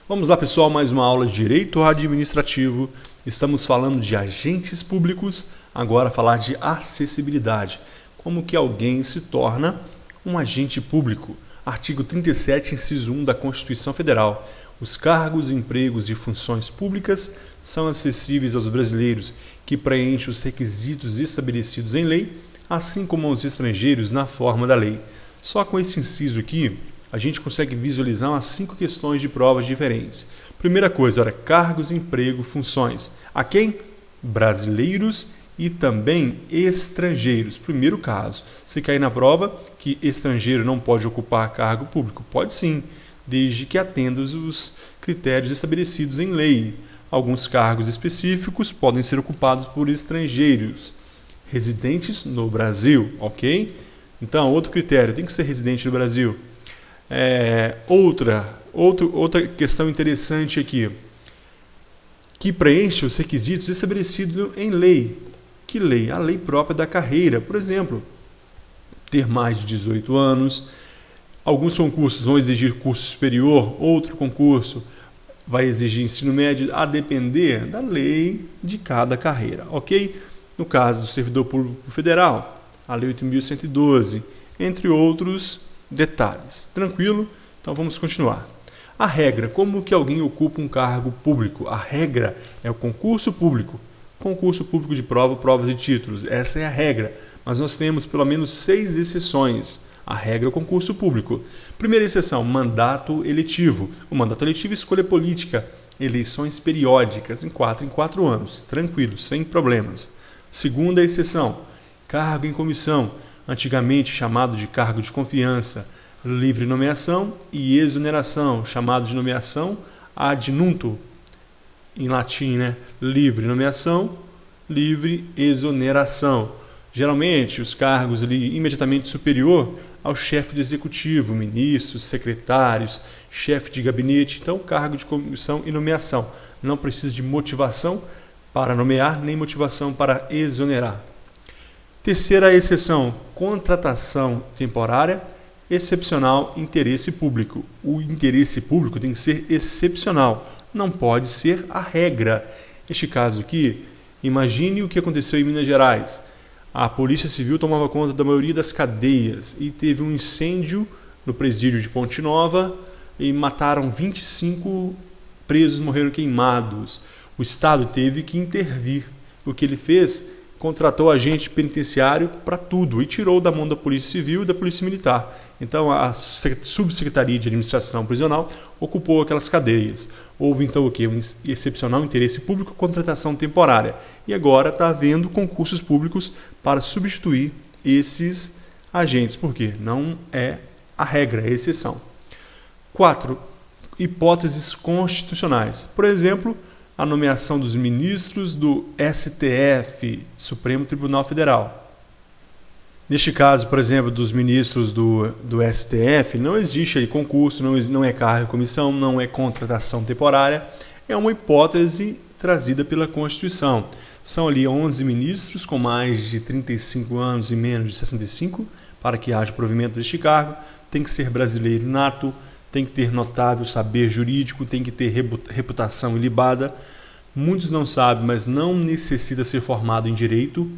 Vamos lá, pessoal, mais uma aula de Direito Administrativo. Estamos falando de agentes públicos, agora falar de acessibilidade. Como que alguém se torna um agente público? Artigo 37, inciso 1 da Constituição Federal. Os cargos, empregos e funções públicas são acessíveis aos brasileiros que preenchem os requisitos estabelecidos em lei, assim como aos estrangeiros na forma da lei. Só com esse inciso aqui, a gente consegue visualizar umas 5 questões de provas diferentes. Primeira coisa, olha, cargos, emprego, funções. A quem? Brasileiros e também estrangeiros. Primeiro caso, se cair na prova que estrangeiro não pode ocupar cargo público. Pode sim, desde que atenda os critérios estabelecidos em lei. Alguns cargos específicos podem ser ocupados por estrangeiros residentes no Brasil, ok? Então, outro critério, tem que ser residente no Brasil. Outra questão interessante aqui, que preenche os requisitos estabelecidos em lei. Que lei? A lei própria da carreira. Por exemplo, ter mais de 18 anos. Alguns concursos vão exigir curso superior, outro concurso vai exigir ensino médio, a depender da lei de cada carreira, ok? No caso do servidor público federal, a Lei 8.112, entre outros detalhes. Tranquilo? Então vamos continuar. A regra, como que alguém ocupa um cargo público? A regra é o concurso público de prova, provas e títulos. Essa é a regra, mas nós temos pelo menos 6 exceções. A regra é o concurso público. Primeira exceção, mandato eletivo. O mandato eletivo é escolha política, eleições periódicas em 4 anos, tranquilo, sem problemas. Segunda exceção, cargo em comissão, antigamente chamado de cargo de confiança, livre nomeação e exoneração, chamado de nomeação ad nunto, em latim, né? Livre nomeação, livre exoneração. Geralmente, os cargos ali imediatamente superior ao chefe do executivo, ministros, secretários, chefe de gabinete, então cargo de comissão e nomeação. Não precisa de motivação para nomear, nem motivação para exonerar. Terceira exceção, contratação temporária, excepcional, interesse público. O interesse público tem que ser excepcional, não pode ser a regra. Neste caso aqui, imagine o que aconteceu em Minas Gerais. A Polícia Civil tomava conta da maioria das cadeias e teve um incêndio no presídio de Ponte Nova e mataram 25 presos, morreram queimados. O Estado teve que intervir. O que ele fez? Contratou agente penitenciário para tudo e tirou da mão da Polícia Civil e da Polícia Militar. Então, a Subsecretaria de Administração Prisional ocupou aquelas cadeias. Houve, então, o quê? Um excepcional interesse público, contratação temporária. E agora está havendo concursos públicos para substituir esses agentes. Por quê? Não é a regra, é a exceção. 4. Hipóteses constitucionais. Por exemplo, a nomeação dos ministros do STF, Supremo Tribunal Federal. Neste caso, por exemplo, dos ministros do STF, não existe aí concurso, não é cargo em comissão, não é contratação temporária, é uma hipótese trazida pela Constituição. São ali 11 ministros com mais de 35 anos e menos de 65 para que haja provimento deste cargo, tem que ser brasileiro nato, tem que ter notável saber jurídico, tem que ter reputação ilibada. Muitos não sabem, mas não necessita ser formado em direito.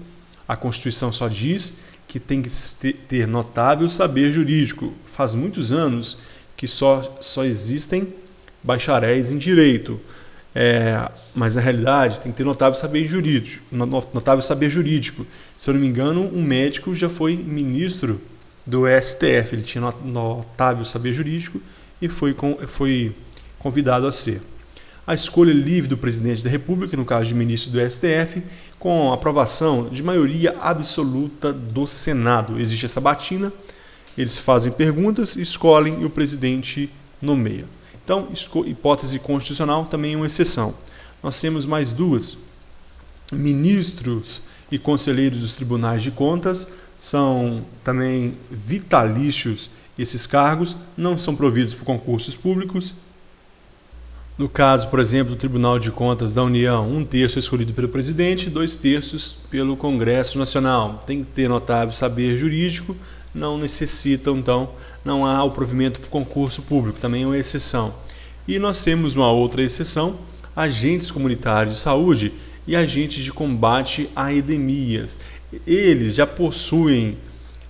A Constituição só diz que tem que ter notável saber jurídico. Faz muitos anos que só existem bacharéis em direito. Mas na realidade tem que ter notável saber jurídico. Se eu não me engano, um médico já foi ministro do STF. Ele tinha notável saber jurídico e foi convidado a ser. A escolha livre do presidente da República, no caso de ministro do STF, com aprovação de maioria absoluta do Senado. Existe essa batina, eles fazem perguntas, escolhem e o presidente nomeia. Então, hipótese constitucional também é uma exceção. Nós temos mais 2. Ministros e conselheiros dos tribunais de contas são também vitalícios. Esses cargos não são providos por concursos públicos. No caso, por exemplo, do Tribunal de Contas da União, 1/3 é escolhido pelo presidente, 2/3 pelo Congresso Nacional. Tem que ter notável saber jurídico, não necessitam, então, não há o provimento por concurso público, também é uma exceção. E nós temos uma outra exceção, agentes comunitários de saúde e agentes de combate a endemias. Eles já possuem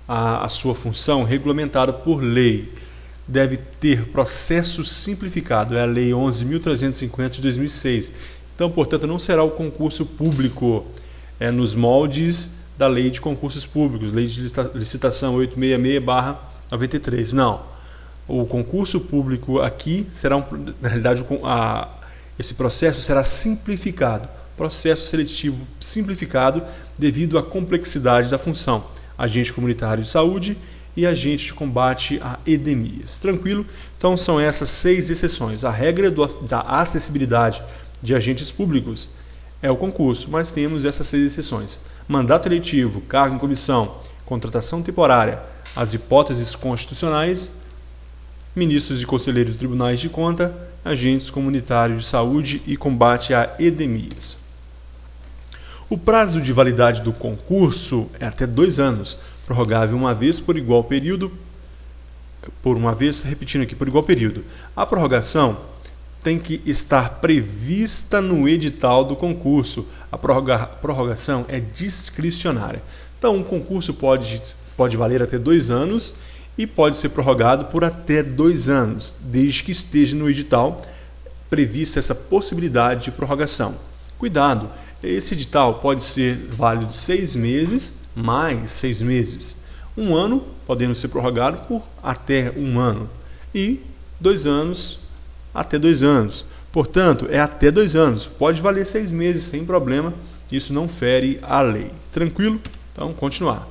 a sua função regulamentada por lei. Deve ter processo simplificado, é a Lei 11.350 de 2006. Então, portanto, não será o concurso público nos moldes da Lei de Concursos Públicos, Lei de Licitação 866/93. Não. O concurso público aqui será, na realidade, esse processo será simplificado. Processo seletivo simplificado devido à complexidade da função. Agente comunitário de saúde e agente de combate a endemias. Tranquilo? Então são essas 6 exceções. A regra da acessibilidade de agentes públicos é o concurso, mas temos essas 6 exceções. Mandato eletivo, cargo em comissão, contratação temporária, as hipóteses constitucionais, ministros e conselheiros de tribunais de conta, agentes comunitários de saúde e combate a endemias. O prazo de validade do concurso é até 2 anos, prorrogável uma vez por igual período, por igual período. A prorrogação tem que estar prevista no edital do concurso. A prorrogação é discricionária. Então, um concurso pode valer até 2 anos e pode ser prorrogado por até 2 anos, desde que esteja no edital prevista essa possibilidade de prorrogação. Cuidado! Esse edital pode ser válido 6 meses, mais 6 meses. 1 ano, podendo ser prorrogado por até 1 ano. E 2 anos, até 2 anos. Portanto, é até 2 anos. Pode valer 6 meses, sem problema. Isso não fere a lei. Tranquilo? Então, continuar.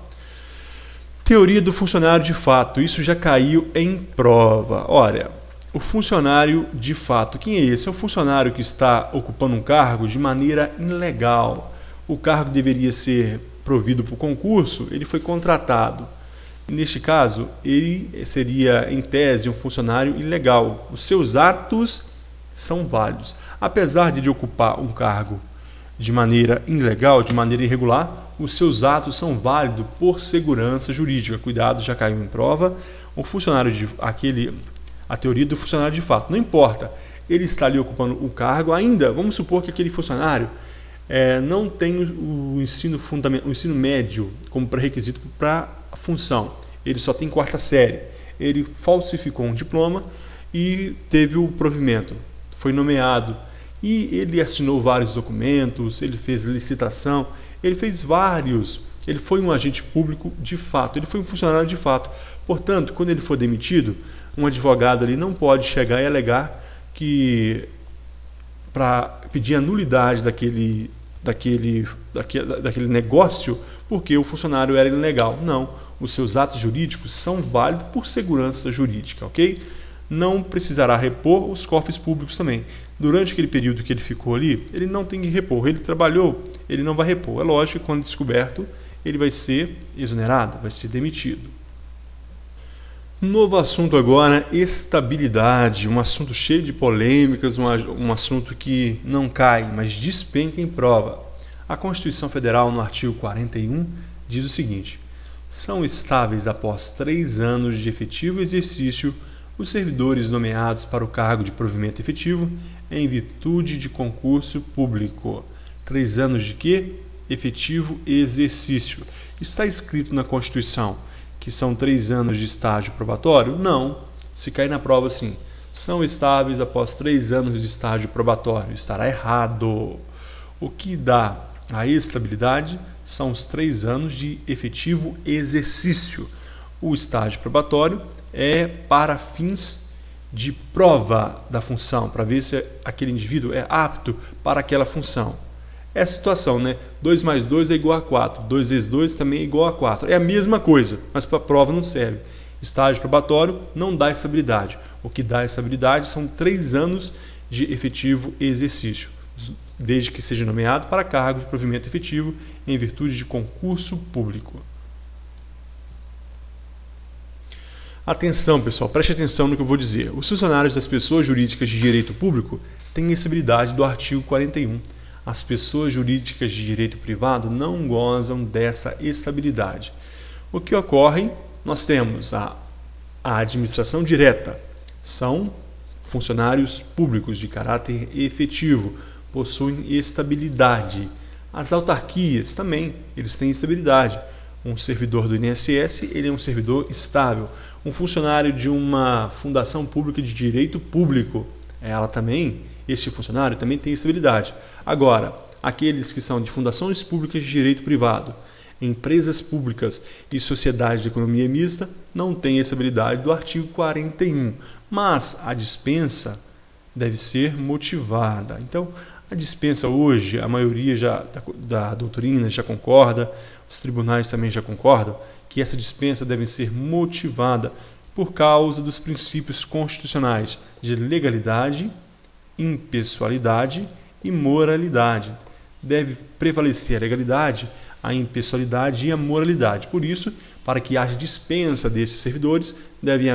Teoria do funcionário de fato. Isso já caiu em prova. Olha, o funcionário de fato, quem é esse? É o funcionário que está ocupando um cargo de maneira ilegal. O cargo deveria ser provido por concurso, ele foi contratado. Neste caso, ele seria, em tese, um funcionário ilegal. Os seus atos são válidos. Apesar de ele ocupar um cargo de maneira ilegal, de maneira irregular, os seus atos são válidos por segurança jurídica. Cuidado, já caiu em prova. O funcionário a teoria do funcionário de fato. Não importa, ele está ali ocupando o cargo ainda. Vamos supor que aquele funcionário não tem o ensino médio como pré-requisito para a função. Ele só tem 4ª série. Ele falsificou um diploma e teve o provimento. Foi nomeado. E ele assinou vários documentos, ele fez licitação, ele fez vários. Ele foi um agente público de fato, ele foi um funcionário de fato. Portanto, quando ele for demitido, um advogado ali não pode chegar e alegar que para pedir a nulidade daquele negócio porque o funcionário era ilegal. Não, os seus atos jurídicos são válidos por segurança jurídica, ok? Não precisará repor os cofres públicos também. Durante aquele período que ele ficou ali, ele não tem que repor. Ele trabalhou, ele não vai repor. É lógico que quando descoberto, ele vai ser exonerado, vai ser demitido. Novo assunto agora, estabilidade, um assunto cheio de polêmicas, um assunto que não cai, mas despenca em prova. A Constituição Federal, no artigo 41, diz o seguinte: são estáveis após 3 anos de efetivo exercício os servidores nomeados para o cargo de provimento efetivo em virtude de concurso público. 3 anos de quê? Efetivo exercício. Está escrito na Constituição que são 3 anos de estágio probatório? Não. Se cair na prova, sim. São estáveis após 3 anos de estágio probatório. Estará errado. O que dá a estabilidade são os 3 anos de efetivo exercício. O estágio probatório é para fins de prova da função, para ver se aquele indivíduo é apto para aquela função. É a situação, né? 2 mais 2 é igual a 4. 2 vezes 2 também é igual a 4. É a mesma coisa, mas para a prova não serve. Estágio probatório não dá estabilidade. O que dá estabilidade são 3 anos de efetivo exercício, desde que seja nomeado para cargo de provimento efetivo em virtude de concurso público. Atenção, pessoal, preste atenção no que eu vou dizer. Os funcionários das pessoas jurídicas de direito público têm estabilidade do artigo 41. As pessoas jurídicas de direito privado não gozam dessa estabilidade. O que ocorre? Nós temos a administração direta. São Funcionários públicos de caráter efetivo possuem estabilidade. As autarquias também, eles têm estabilidade. Um servidor do INSS, ele é um servidor estável. Um funcionário de uma fundação pública de direito público, esse funcionário também tem estabilidade. Agora, aqueles que são de fundações públicas de direito privado, empresas públicas e sociedades de economia mista não têm estabilidade do artigo 41, mas a dispensa deve ser motivada. Então, a dispensa hoje, a maioria da doutrina já concorda, os tribunais também já concordam, que essa dispensa deve ser motivada por causa dos princípios constitucionais de legalidade, impessoalidade e moralidade. Deve prevalecer a legalidade, a impessoalidade e a moralidade. Por isso, para que haja dispensa desses servidores, deve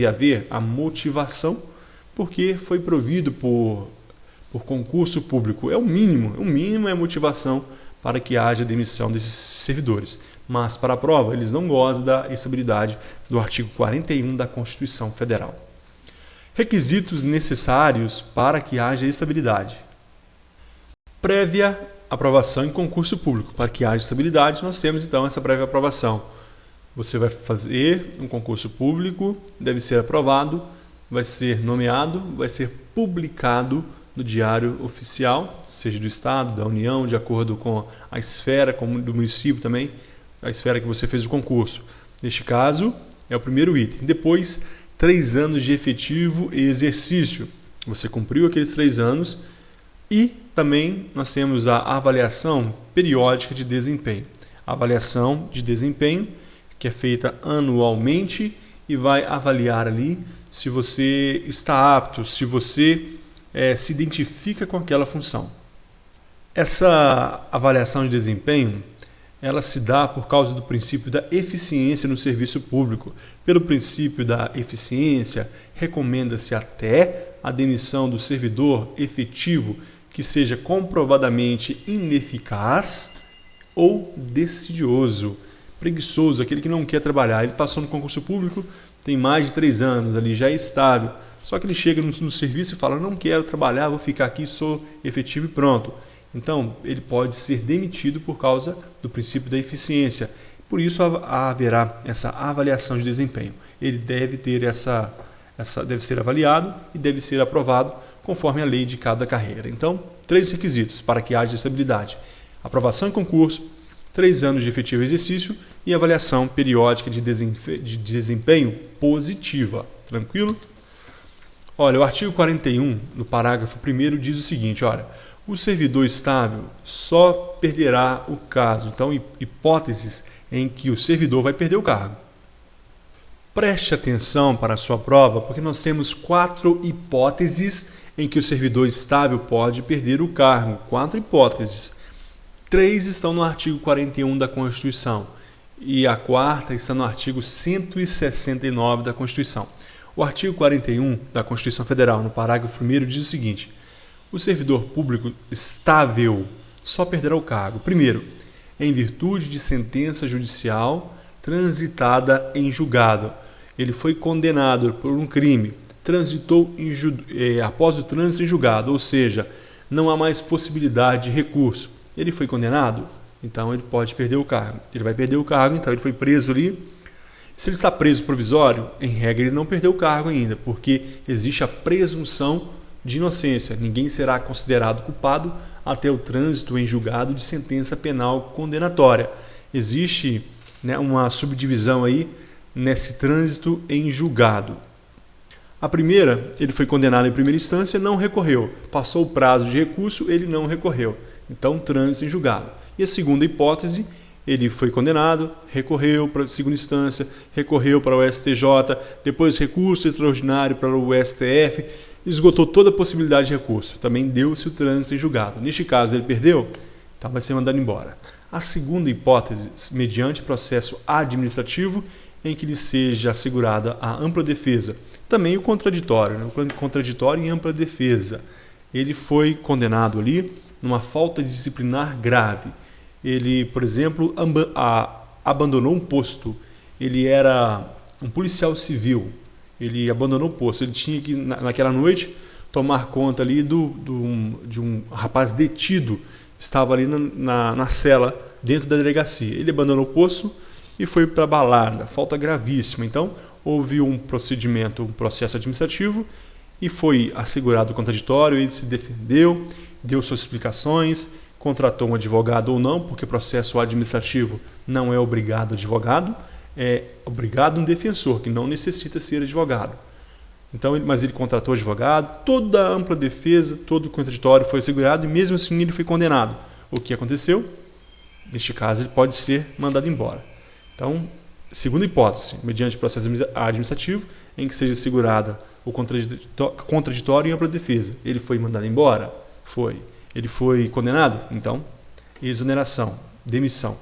haver a motivação, porque foi provido por concurso público. O mínimo é a motivação para que haja demissão desses servidores. Mas, para a prova, eles não gozam da estabilidade do artigo 41 da Constituição Federal. Requisitos necessários para que haja estabilidade. Prévia aprovação em concurso público. Para que haja estabilidade, nós temos então essa prévia aprovação. Você vai fazer um concurso público, deve ser aprovado, vai ser nomeado, vai ser publicado no Diário Oficial, seja do Estado, da União, de acordo com a esfera, como do município também, a esfera que você fez o concurso. Neste caso, é o primeiro item. Depois, 3 anos de efetivo e exercício. Você cumpriu aqueles 3 anos e também nós temos a avaliação periódica de desempenho. A avaliação de desempenho, que é feita anualmente e vai avaliar ali se você está apto, se você se identifica com aquela função. Essa avaliação de desempenho, ela se dá por causa do princípio da eficiência no serviço público. Pelo princípio da eficiência, recomenda-se até a demissão do servidor efetivo que seja comprovadamente ineficaz ou decidioso, preguiçoso, aquele que não quer trabalhar. Ele passou no concurso público, tem mais de 3 anos, ali já é estável, só que ele chega no serviço e fala, não quero trabalhar, vou ficar aqui, sou efetivo e pronto. Então, ele pode ser demitido por causa do princípio da eficiência. Por isso, haverá essa avaliação de desempenho. Ele deve ter deve ser avaliado e deve ser aprovado conforme a lei de cada carreira. Então, 3 requisitos para que haja estabilidade. Aprovação em concurso, 3 anos de efetivo exercício e avaliação periódica de desempenho positiva. Tranquilo? Olha, o artigo 41, no parágrafo 1º, diz o seguinte, olha, o servidor estável só perderá o caso. Então, hipóteses em que o servidor vai perder o cargo. Preste atenção para a sua prova, porque nós temos 4 hipóteses em que o servidor estável pode perder o cargo. 4 hipóteses. 3 estão no artigo 41 da Constituição e a 4ª está no artigo 169 da Constituição. O artigo 41 da Constituição Federal, no parágrafo 1º, diz o seguinte, o servidor público estável só perderá o cargo, primeiro, em virtude de sentença judicial transitada em julgado. Ele foi condenado por um crime, transitou após o trânsito em julgado, ou seja, não há mais possibilidade de recurso. Ele foi condenado, então ele pode perder o cargo. Ele vai perder o cargo, então ele foi preso ali. Se ele está preso provisório, em regra ele não perdeu o cargo ainda, porque existe a presunção de inocência. Ninguém será considerado culpado até o trânsito em julgado de sentença penal condenatória. Existe uma subdivisão aí nesse trânsito em julgado. A primeira, ele foi condenado em primeira instância, não recorreu. Passou o prazo de recurso, ele não recorreu. Então, trânsito em julgado. E a segunda hipótese, ele foi condenado, recorreu para a segunda instância, recorreu para o STJ, depois recurso extraordinário para o STF, esgotou toda a possibilidade de recurso. Também deu-se o trânsito em julgado. Neste caso, ele perdeu, então vai ser mandado embora. A segunda hipótese, mediante processo administrativo, em que lhe seja assegurada a ampla defesa. Também o contraditório, o contraditório em ampla defesa. Ele foi condenado ali numa falta disciplinar grave. Ele, por exemplo, abandonou um posto. Ele era um policial civil. Ele abandonou o posto. Ele tinha que, naquela noite, tomar conta ali de um rapaz detido, estava ali na cela, dentro da delegacia. Ele abandonou o posto e foi para a balada, falta gravíssima. Então, houve um procedimento, um processo administrativo, e foi assegurado o contraditório, ele se defendeu, deu suas explicações, contratou um advogado ou não, porque processo administrativo não é obrigado advogado, é obrigado um defensor, que não necessita ser advogado. Então, mas ele contratou advogado, toda a ampla defesa, todo o contraditório foi assegurado e mesmo assim ele foi condenado. O que aconteceu? Neste caso, ele pode ser mandado embora. Então, segunda hipótese, mediante processo administrativo, em que seja assegurada o contraditório e ampla defesa. Ele foi mandado embora? Foi. Ele foi condenado? Então, exoneração, demissão.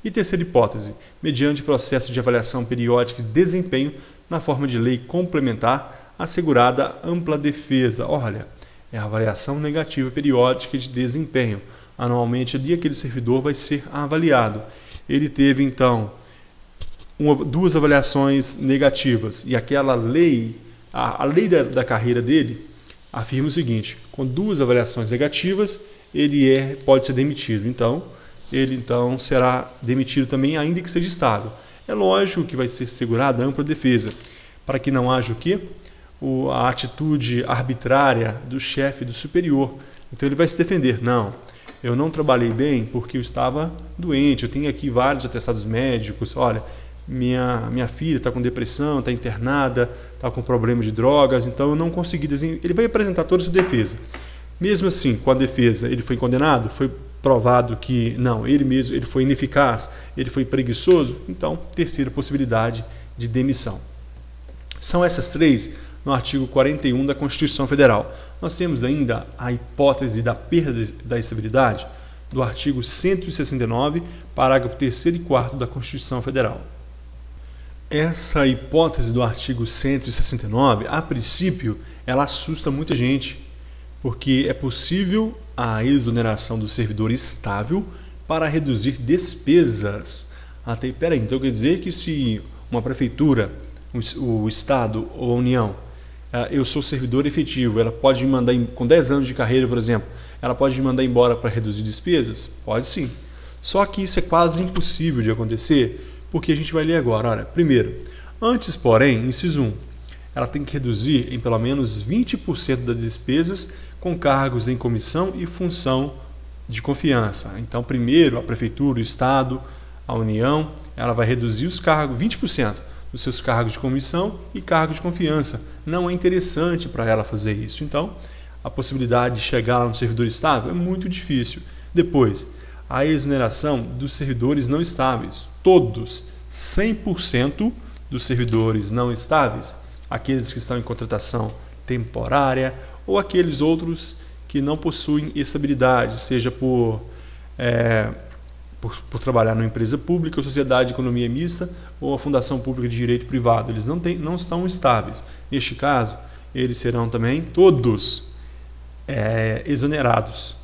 E terceira hipótese, mediante processo de avaliação periódica de desempenho na forma de lei complementar, assegurada ampla defesa. Olha, é a avaliação negativa periódica de desempenho. Anualmente, ali aquele servidor vai ser avaliado. Ele teve, então, duas avaliações negativas e aquela lei, a lei da carreira dele, afirma o seguinte: com duas avaliações negativas, ele pode ser demitido. Então, ele será demitido também, ainda que seja estável. É lógico que vai ser segurada ampla defesa, para que não haja o quê? A atitude arbitrária do chefe, do superior. Então ele vai se defender. Não, eu não trabalhei bem porque eu estava doente, eu tenho aqui vários atestados médicos, olha, minha filha está com depressão, está internada, está com problema de drogas, então eu não consegui desenvolver. Ele vai apresentar toda a sua defesa. Mesmo assim, com a defesa, ele foi condenado, foi provado que não, ele foi ineficaz, ele foi preguiçoso, então, terceira possibilidade de demissão. São essas três no artigo 41 da Constituição Federal. Nós temos ainda a hipótese da perda da estabilidade do artigo 169, parágrafo 3º e 4º da Constituição Federal. Essa hipótese do artigo 169, a princípio, ela assusta muita gente, porque é possível a exoneração do servidor estável para reduzir despesas. Peraí, então quer dizer que se uma prefeitura, o Estado ou a União, eu sou servidor efetivo, ela pode me mandar, com 10 anos de carreira, por exemplo, ela pode me mandar embora para reduzir despesas? Pode sim. Só que isso é quase impossível de acontecer, porque a gente vai ler agora. Olha, primeiro, antes, porém, inciso 1, ela tem que reduzir em pelo menos 20% das despesas com cargos em comissão e função de confiança. Então, primeiro, a prefeitura, o Estado, a União, ela vai reduzir os cargos, 20% dos seus cargos de comissão e cargos de confiança. Não é interessante para ela fazer isso. Então, a possibilidade de chegar lá no servidor estável é muito difícil. Depois, a exoneração dos servidores não estáveis. Todos, 100% dos servidores não estáveis, aqueles que estão em contratação temporária ou aqueles outros que não possuem estabilidade, seja por trabalhar numa empresa pública, ou sociedade de economia mista, ou a fundação pública de direito privado. Eles não estão estáveis. Neste caso, eles serão também todos exonerados.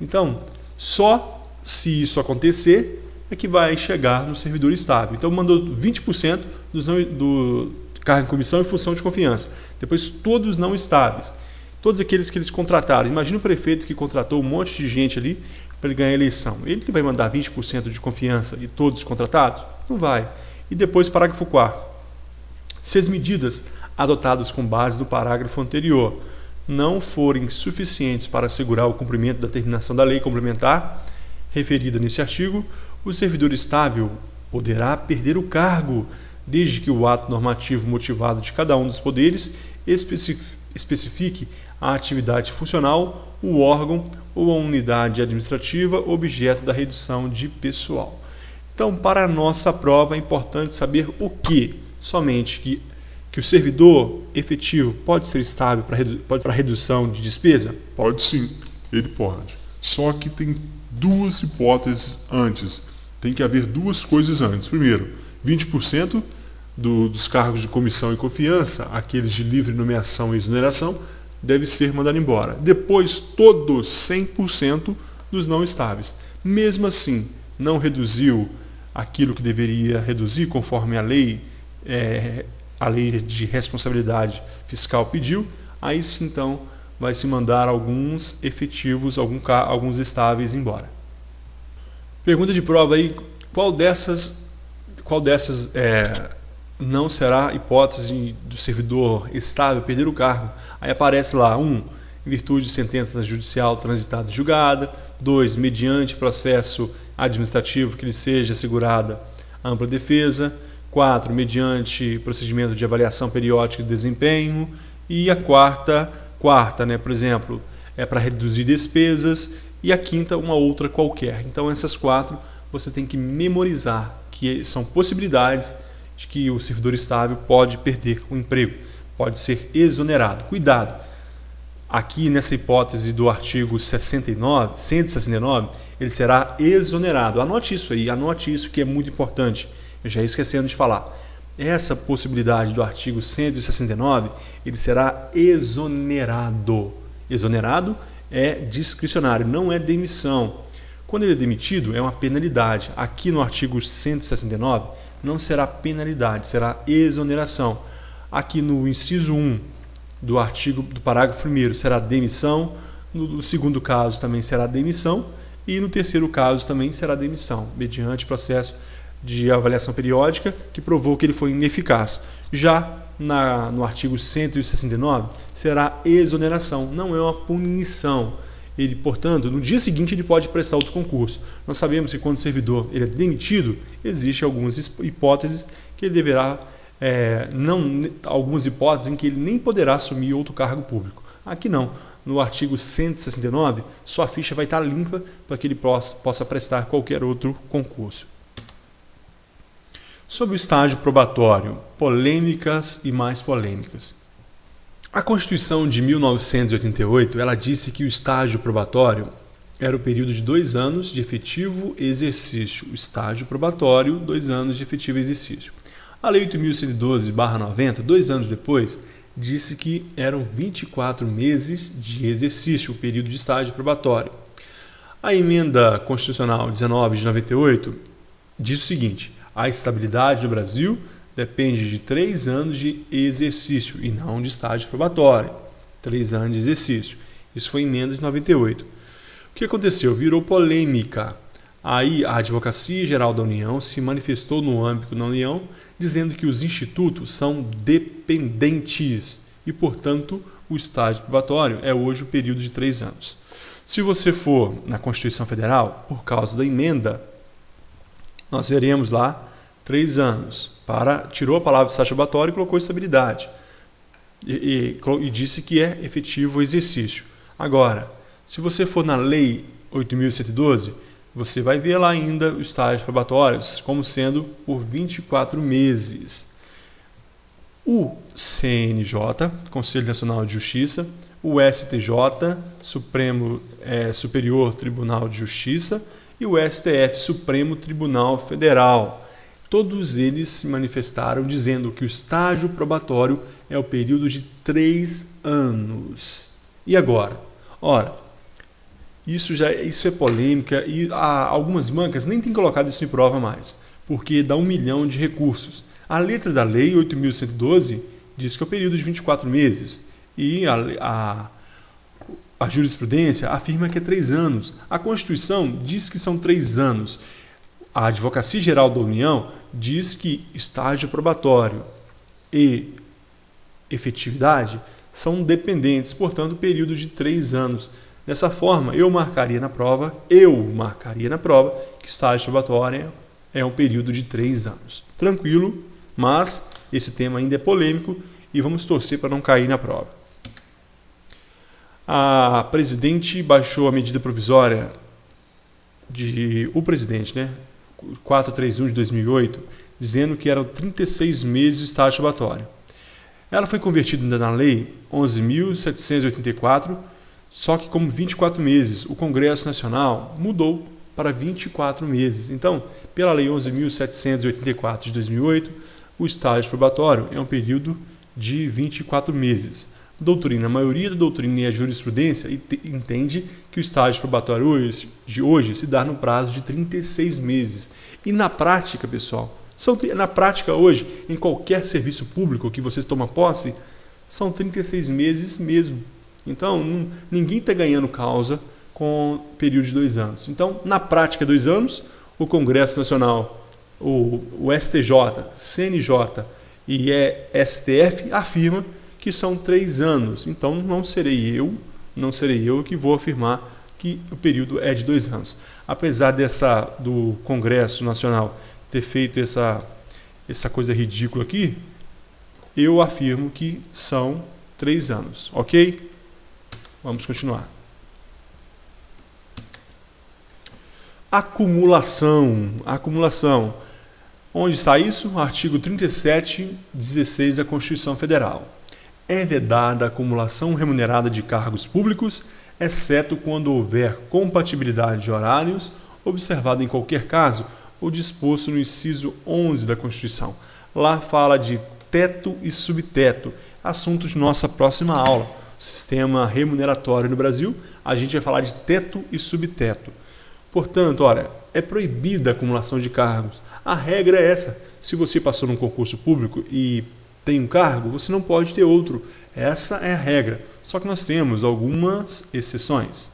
Então, só se isso acontecer é que vai chegar no servidor estável. Então, mandou 20% do cargo em comissão e função de confiança. Depois, todos não estáveis. Todos aqueles que eles contrataram. Imagina o prefeito que contratou um monte de gente ali para ele ganhar a eleição. Ele que vai mandar 20% de confiança e todos contratados? Não vai. E depois, parágrafo 4º. Se as medidas adotadas com base no parágrafo anterior não forem suficientes para assegurar o cumprimento da terminação da lei complementar referida nesse artigo, o servidor estável poderá perder o cargo, desde que o ato normativo motivado de cada um dos poderes especifique a atividade funcional, o órgão ou a unidade administrativa objeto da redução de pessoal. Então, para a nossa prova, é importante saber o que? Somente que o servidor efetivo pode ser estável para redução de despesa? Pode sim, ele pode. Só que tem duas hipóteses antes. Tem que haver duas coisas antes. Primeiro, 20% dos cargos de comissão e confiança, aqueles de livre nomeação e exoneração, deve ser mandado embora. Depois, todos 100% dos não estáveis. Mesmo assim, não reduziu aquilo que deveria reduzir conforme a lei a lei de responsabilidade fiscal pediu, aí sim então vai se mandar alguns efetivos, alguns estáveis embora. Pergunta de prova aí, qual dessas não será hipótese do servidor estável perder o cargo? Aí aparece lá, 1, em virtude de sentença judicial transitada e julgada, 2, mediante processo administrativo que lhe seja assegurada ampla defesa, 4, mediante procedimento de avaliação periódica de desempenho, e a quarta, por exemplo, é para reduzir despesas, e a quinta, uma outra qualquer. Então essas 4 você tem que memorizar, que são possibilidades de que o servidor estável pode perder o emprego, pode ser exonerado. Cuidado, aqui nessa hipótese do artigo 169, ele será exonerado. Anote isso aí, anote isso que é muito importante. Eu já ia esquecendo de falar. Essa possibilidade do artigo 169, ele será exonerado. Exonerado é discricionário, não é demissão. Quando ele é demitido, é uma penalidade. Aqui no artigo 169, não será penalidade, será exoneração. Aqui no inciso 1 do parágrafo 1º será demissão, no segundo caso também será demissão, e no terceiro caso também será demissão, mediante processo de avaliação periódica que provou que ele foi ineficaz. Já no artigo 169 será exoneração, não é uma punição. Ele, portanto, no dia seguinte ele pode prestar outro concurso. Nós sabemos que quando o servidor ele é demitido, existem algumas hipóteses que ele deverá, algumas hipóteses em que ele nem poderá assumir outro cargo público. Aqui não. No artigo 169, sua ficha vai estar limpa para que ele possa prestar qualquer outro concurso. Sobre o estágio probatório, polêmicas e mais polêmicas. A Constituição de 1988, ela disse que o estágio probatório era o período de 2 anos de efetivo exercício. O estágio probatório, 2 anos de efetivo exercício. A Lei 8.112/90, 2 anos depois, disse que eram 24 meses de exercício, o período de estágio probatório. A Emenda Constitucional 19 de 98 diz o seguinte: a estabilidade do Brasil depende de 3 anos de exercício e não de estágio probatório. 3 anos de exercício. Isso foi emenda de 98. O que aconteceu? Virou polêmica. Aí a Advocacia Geral da União se manifestou no âmbito da União, dizendo que os institutos são dependentes e, portanto, o estágio probatório é hoje o período de 3 anos. Se você for na Constituição Federal, por causa da emenda, nós veremos lá 3 anos. Tirou a palavra estágio probatório e colocou estabilidade. E disse que é efetivo o exercício. Agora, se você for na Lei 8.112, você vai ver lá ainda o estágio probatório como sendo por 24 meses. O CNJ, Conselho Nacional de Justiça, o STJ, Superior Tribunal de Justiça, e o STF, Supremo Tribunal Federal. Todos eles se manifestaram dizendo que o estágio probatório é o período de 3 anos. E agora? Ora, isso é polêmica e algumas bancas nem têm colocado isso em prova mais, porque dá 1 milhão de recursos. A letra da Lei 8.112 diz que é o período de 24 meses e a jurisprudência afirma que é 3 anos. A Constituição diz que são 3 anos. A Advocacia Geral da União diz que estágio probatório e efetividade são dependentes, portanto, período de 3 anos. Dessa forma, eu marcaria na prova que estágio probatório é um período de 3 anos. Tranquilo, mas esse tema ainda é polêmico e vamos torcer para não cair na prova. A presidente baixou a medida provisória o presidente, 431 de 2008, dizendo que eram 36 meses de estágio probatório. Ela foi convertida ainda na Lei 11.784, só que como 24 meses. O Congresso Nacional mudou para 24 meses. Então, pela Lei 11.784 de 2008, o estágio probatório é um período de 24 meses. A maioria da doutrina e a jurisprudência entende que o estágio probatório de hoje se dá no prazo de 36 meses. E na prática, pessoal, Na prática, hoje, em qualquer serviço público que vocês tomam posse, são 36 meses mesmo. Então, ninguém está ganhando causa com período de 2 anos. Então, na prática, 2 anos, o Congresso Nacional, o STJ, CNJ e STF afirma que são 3 anos. Então, não serei eu que vou afirmar que o período é de 2 anos. Apesar do Congresso Nacional ter feito essa coisa ridícula aqui, eu afirmo que são 3 anos, ok? Vamos continuar. Acumulação. Onde está isso? Artigo 37, 16 da Constituição Federal. É vedada a acumulação remunerada de cargos públicos, exceto quando houver compatibilidade de horários, observado em qualquer caso o disposto no inciso 11 da Constituição. Lá fala de teto e subteto, assunto de nossa próxima aula. Sistema remuneratório no Brasil, a gente vai falar de teto e subteto. Portanto, olha, é proibida a acumulação de cargos. A regra é essa. Se você passou num concurso público e tem um cargo, você não pode ter outro. Essa é a regra. Só que nós temos algumas exceções.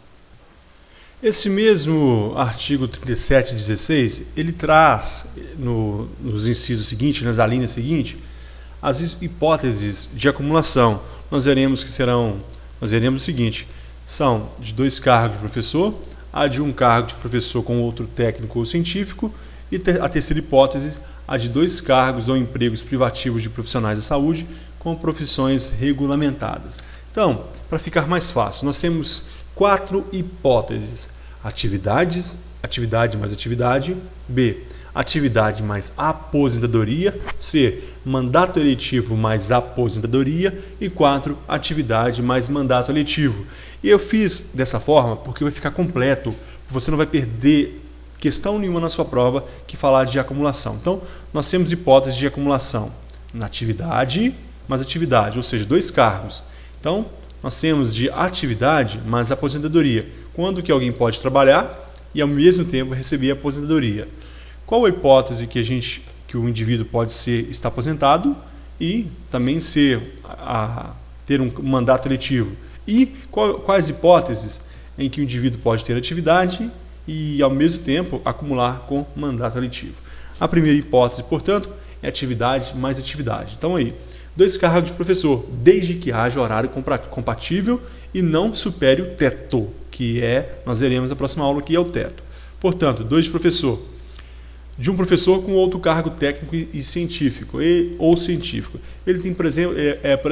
Esse mesmo artigo 3716, ele traz nos incisos seguintes, nas alíneas seguintes, as hipóteses de acumulação. Nós veremos o seguinte: são de 2 cargos de professor, a de um cargo de professor com outro técnico ou científico, e a terceira hipótese, a de 2 cargos ou empregos privativos de profissionais da saúde com profissões regulamentadas. Então, para ficar mais fácil, nós temos 4 hipóteses: atividade mais atividade, B, atividade mais aposentadoria, C, mandato eletivo mais aposentadoria e 4, atividade mais mandato eletivo. E eu fiz dessa forma porque vai ficar completo, você não vai perder questão nenhuma na sua prova que falar de acumulação. Então, nós temos hipótese de acumulação na atividade mais atividade, ou seja, 2 cargos. Então, nós temos de atividade mais aposentadoria, quando que alguém pode trabalhar e ao mesmo tempo receber a aposentadoria. Qual a hipótese que o indivíduo pode estar aposentado e também ter um mandato eletivo? E quais hipóteses em que o indivíduo pode ter atividade e ao mesmo tempo acumular com mandato eletivo? A primeira hipótese, portanto, é atividade mais atividade. Então aí, 2 cargos de professor, desde que haja horário compatível e não supere o teto, nós veremos na próxima aula, que é o teto. Portanto, 2 de professor, de um professor com outro cargo técnico e científico, ou científico. Ele tem, por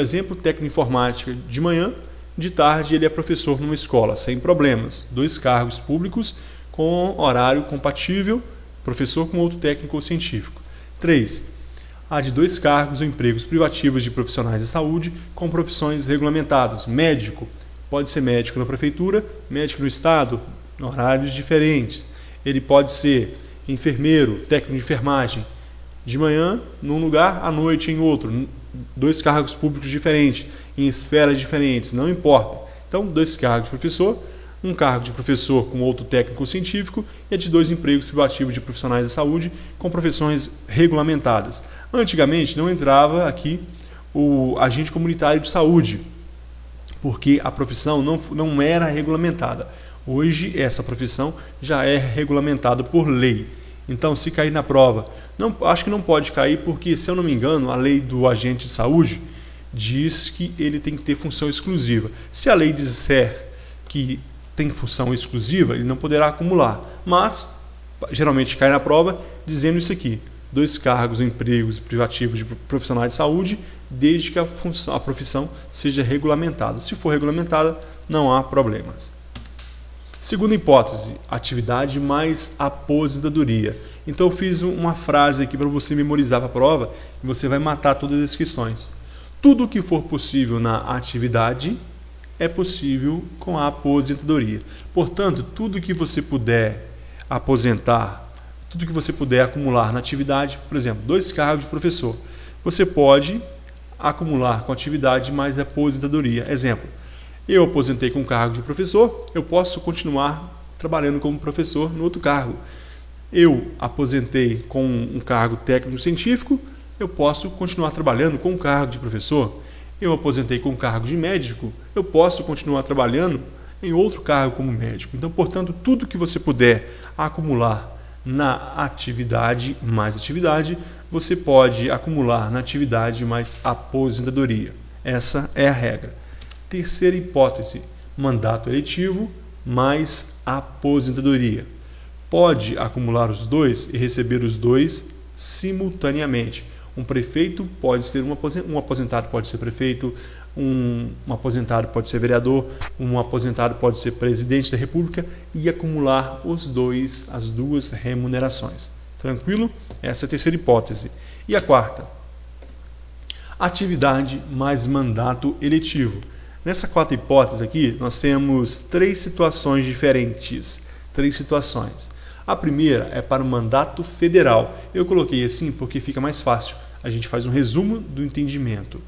exemplo, técnico em informática de manhã, de tarde ele é professor numa escola, sem problemas. 2 cargos públicos com horário compatível, professor com outro técnico ou científico. 3. Há de 2 cargos ou empregos privativos de profissionais de saúde com profissões regulamentadas. Médico, pode ser médico na prefeitura, médico no estado, horários diferentes. Ele pode ser enfermeiro, técnico de enfermagem, de manhã num lugar, à noite em outro. 2 cargos públicos diferentes, em esferas diferentes, não importa. Então, 2 cargos de professor, um cargo de professor com outro técnico científico e de 2 empregos privativos de profissionais da saúde com profissões regulamentadas. Antigamente não entrava aqui o agente comunitário de saúde, porque a profissão não era regulamentada. Hoje essa profissão já é regulamentada por lei. Então, se cair na prova, acho que não pode cair porque, se eu não me engano, a lei do agente de saúde diz que ele tem que ter função exclusiva. Se a lei disser que tem função exclusiva, ele não poderá acumular. Mas, geralmente cai na prova dizendo isso aqui: 2 cargos ou empregos privativos de profissionais de saúde, desde que a profissão seja regulamentada. Se for regulamentada, não há problemas. Segunda hipótese, atividade mais aposentadoria. Então eu fiz uma frase aqui para você memorizar para a prova e você vai matar todas as questões. Tudo o que for possível na atividade é possível com a aposentadoria. Portanto, tudo que você puder aposentar, tudo que você puder acumular na atividade, por exemplo, 2 cargos de professor, você pode acumular com atividade mais aposentadoria. Exemplo, eu aposentei com cargo de professor, eu posso continuar trabalhando como professor no outro cargo. Eu aposentei com um cargo técnico-científico, eu posso continuar trabalhando com o cargo de professor. Eu aposentei com o cargo de médico, eu posso continuar trabalhando em outro cargo como médico. Então, portanto, tudo que você puder acumular na atividade mais atividade, você pode acumular na atividade mais aposentadoria. Essa é a regra. Terceira hipótese, mandato eletivo mais aposentadoria. Pode acumular os dois e receber os dois simultaneamente. Um prefeito pode ser um aposentado pode ser prefeito, um aposentado pode ser vereador, um aposentado pode ser presidente da República e acumular as duas remunerações. Tranquilo? Essa é a terceira hipótese. E a quarta? Atividade mais mandato eletivo. Nessa quarta hipótese aqui, nós temos três situações diferentes. Três situações. A primeira é para o mandato federal. Eu coloquei assim porque fica mais fácil. A gente faz um resumo do entendimento.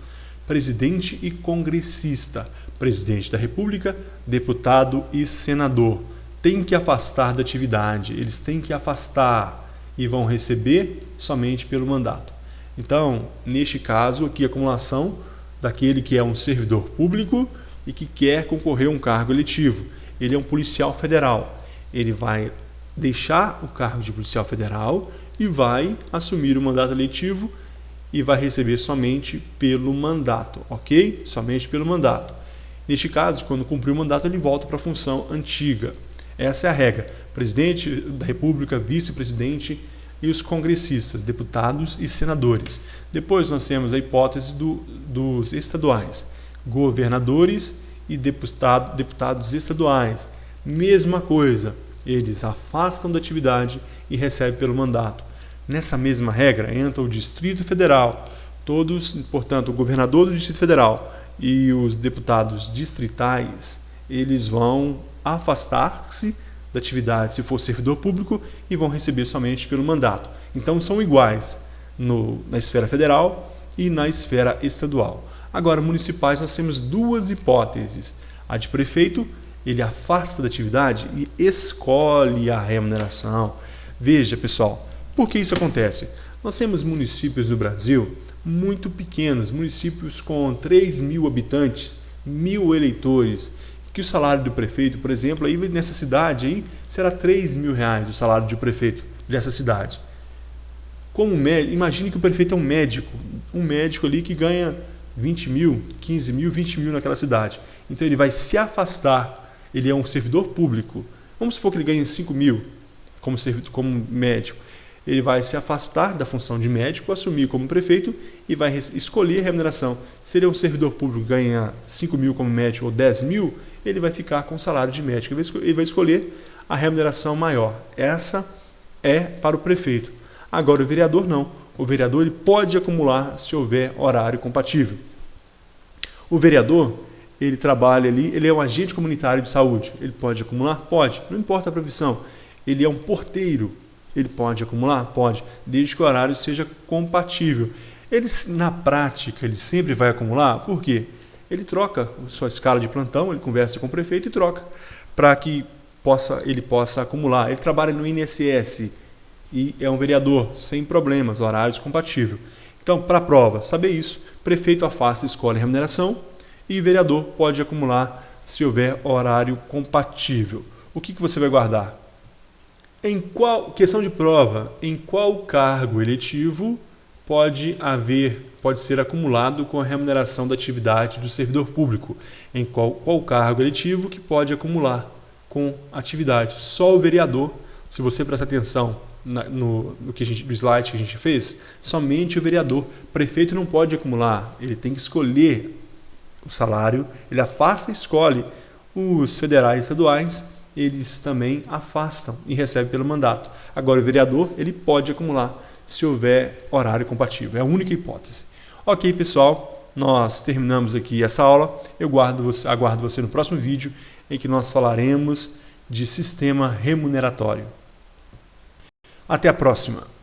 Presidente e congressista. Presidente da República, deputado e senador. Tem que afastar da atividade. Eles têm que afastar e vão receber somente pelo mandato. Então, neste caso, aqui a acumulação daquele que é um servidor público e que quer concorrer a um cargo eletivo. Ele é um policial federal. Ele vai deixar o cargo de policial federal e vai assumir o mandato eletivo e vai receber somente pelo mandato, ok? Somente pelo mandato. Neste caso, quando cumprir o mandato, ele volta para a função antiga. Essa é a regra. Presidente da República, vice-presidente e os congressistas, deputados e senadores. Depois nós temos a hipótese dos estaduais, governadores e deputados estaduais. Mesma coisa, eles afastam da atividade e recebem pelo mandato. Nessa mesma regra entra o Distrito Federal. Todos, portanto, o governador do Distrito Federal e os deputados distritais, eles vão afastar-se da atividade se for servidor público e vão receber somente pelo mandato. Então são iguais na esfera federal e na esfera estadual. Agora, municipais, nós temos duas hipóteses. A de prefeito, ele afasta da atividade e escolhe a remuneração. Veja, pessoal, por que isso acontece? Nós temos municípios no Brasil muito pequenos, municípios com 3.000 habitantes, 1.000 eleitores, que o salário do prefeito, por exemplo, aí nessa cidade aí, será R$3.000 o salário do prefeito dessa cidade. Imagine que o prefeito é um médico ali que ganha 20 mil, 15 mil, 20 mil naquela cidade. Então ele vai se afastar, ele é um servidor público. Vamos supor que ele ganhe 5 mil como médico. Ele vai se afastar da função de médico, assumir como prefeito e vai escolher a remuneração. Se ele é um servidor público e ganha 5 mil como médico ou 10 mil, ele vai ficar com o salário de médico. Ele vai escolher a remuneração maior. Essa é para o prefeito. Agora, o vereador não. O vereador ele pode acumular se houver horário compatível. O vereador, ele trabalha ali, ele é um agente comunitário de saúde. Ele pode acumular? Pode. Não importa a profissão. Ele é um porteiro. Ele pode acumular? Pode, desde que o horário seja compatível. Na prática, ele sempre vai acumular, por quê? Ele troca sua escala de plantão, ele conversa com o prefeito e troca, para que ele possa acumular. Ele trabalha no INSS e é um vereador, sem problemas, horários compatíveis. Então, para a prova, saber isso, prefeito afasta, escolhe a remuneração e vereador pode acumular se houver horário compatível. O que você vai guardar? Questão de prova, em qual cargo eletivo pode ser acumulado com a remuneração da atividade do servidor público? Em qual cargo eletivo que pode acumular com atividade? Só o vereador, se você prestar atenção no slide que a gente fez, somente o vereador. Prefeito não pode acumular, ele tem que escolher o salário, ele afasta e escolhe. Os federais e estaduais, eles também afastam e recebem pelo mandato. Agora, o vereador, ele pode acumular se houver horário compatível. É a única hipótese. Ok, pessoal, nós terminamos aqui essa aula. Eu aguardo você no próximo vídeo, em que nós falaremos de sistema remuneratório. Até a próxima!